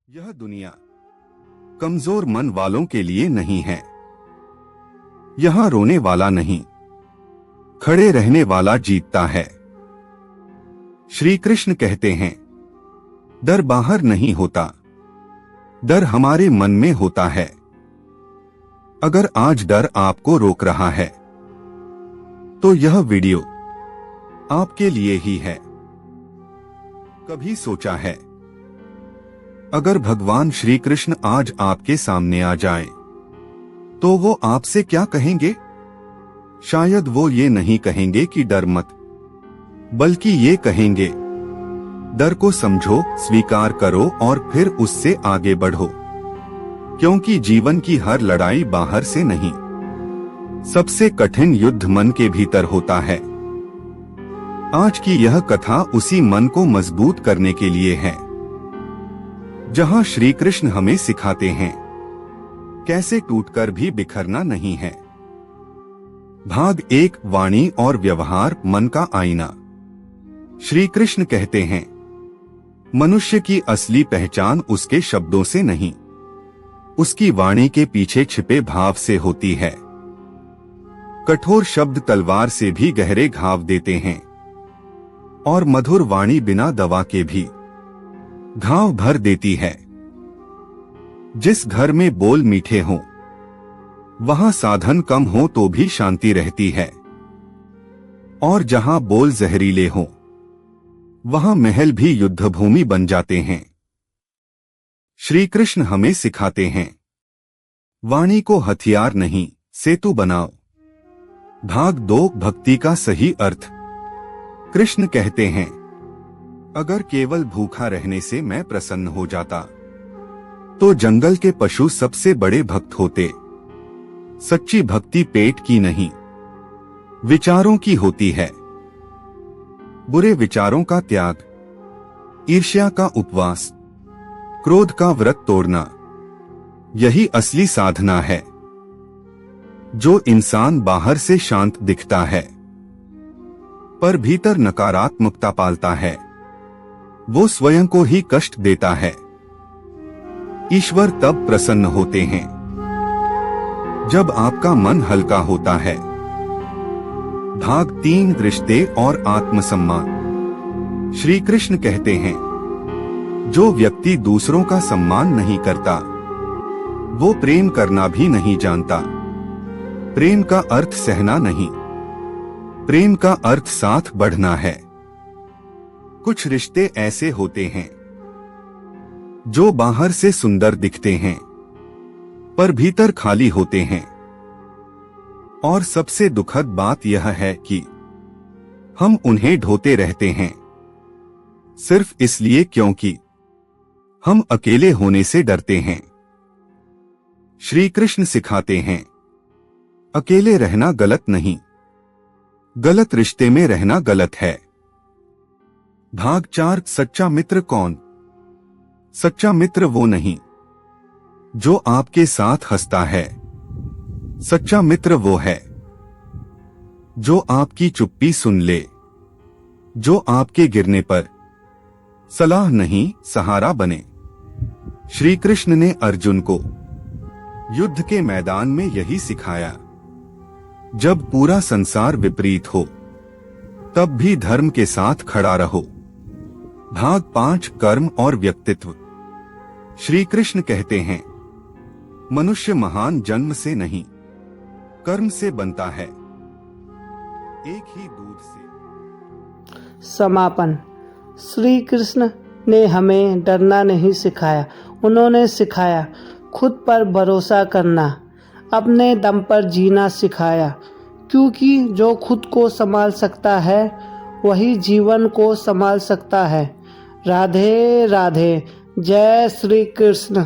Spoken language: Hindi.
यह दुनिया कमजोर मन वालों के लिए नहीं है। यहाँ रोने वाला नहीं, खड़े रहने वाला जीतता है। श्री कृष्ण कहते हैं, डर बाहर नहीं होता, डर हमारे मन में होता है। अगर आज डर आपको रोक रहा है तो यह वीडियो आपके लिए ही है। कभी सोचा है, अगर भगवान श्री कृष्ण आज आपके सामने आ जाएं, तो वो आपसे क्या कहेंगे? शायद वो ये नहीं कहेंगे कि डर मत, बल्कि ये कहेंगे, डर को समझो, स्वीकार करो और फिर उससे आगे बढ़ो। क्योंकि जीवन की हर लड़ाई बाहर से नहीं, सबसे कठिन युद्ध मन के भीतर होता है। आज की यह कथा उसी मन को मजबूत करने के लिए है, जहां श्री कृष्ण हमें सिखाते हैं कैसे टूटकर भी बिखरना नहीं है। भाग 1, वाणी और व्यवहार, मन का आईना। श्री कृष्ण कहते हैं, मनुष्य की असली पहचान उसके शब्दों से नहीं, उसकी वाणी के पीछे छिपे भाव से होती है। कठोर शब्द तलवार से भी गहरे घाव देते हैं और मधुर वाणी बिना दवा के भी घाव भर देती है। जिस घर में बोल मीठे हों, वहां साधन कम हो तो भी शांति रहती है, और जहां बोल जहरीले हों, वहां महल भी युद्धभूमि बन जाते हैं। श्री कृष्ण हमें सिखाते हैं, वाणी को हथियार नहीं, सेतु बनाओ। भाग 2, भक्ति का सही अर्थ। कृष्ण कहते हैं, अगर केवल भूखा रहने से मैं प्रसन्न हो जाता, तो जंगल के पशु सबसे बड़े भक्त होते। सच्ची भक्ति पेट की नहीं, विचारों की होती है। बुरे विचारों का त्याग, ईर्ष्या का उपवास, क्रोध का व्रत तोड़ना, यही असली साधना है। जो इंसान बाहर से शांत दिखता है पर भीतर नकारात्मकता पालता है, वो स्वयं को ही कष्ट देता है। ईश्वर तब प्रसन्न होते हैं जब आपका मन हल्का होता है। भाग 3, रिश्ते और आत्मसम्मान। श्री कृष्ण कहते हैं, जो व्यक्ति दूसरों का सम्मान नहीं करता, वो प्रेम करना भी नहीं जानता। प्रेम का अर्थ सहना नहीं, प्रेम का अर्थ साथ बढ़ना है। कुछ रिश्ते ऐसे होते हैं जो बाहर से सुंदर दिखते हैं पर भीतर खाली होते हैं। और सबसे दुखद बात यह है कि हम उन्हें ढोते रहते हैं, सिर्फ इसलिए क्योंकि हम अकेले होने से डरते हैं। श्री कृष्ण सिखाते हैं, अकेले रहना गलत नहीं, गलत रिश्ते में रहना गलत है। भाग 4, सच्चा मित्र कौन? सच्चा मित्र वो नहीं जो आपके साथ हंसता है, सच्चा मित्र वो है जो आपकी चुप्पी सुन ले, जो आपके गिरने पर सलाह नहीं सहारा बने। श्री कृष्ण ने अर्जुन को युद्ध के मैदान में यही सिखाया। जब पूरा संसार विपरीत हो, तब भी धर्म के साथ खड़ा रहो। भाग 5, कर्म और व्यक्तित्व। श्री कृष्ण कहते हैं, मनुष्य महान जन्म से नहीं, कर्म से बनता है। एक ही दूध से। समापन। श्री कृष्ण ने हमें डरना नहीं सिखाया, उन्होंने सिखाया खुद पर भरोसा करना, अपने दम पर जीना सिखाया। क्योंकि जो खुद को संभाल सकता है वही जीवन को संभाल सकता है। राधे राधे। जय श्री कृष्ण।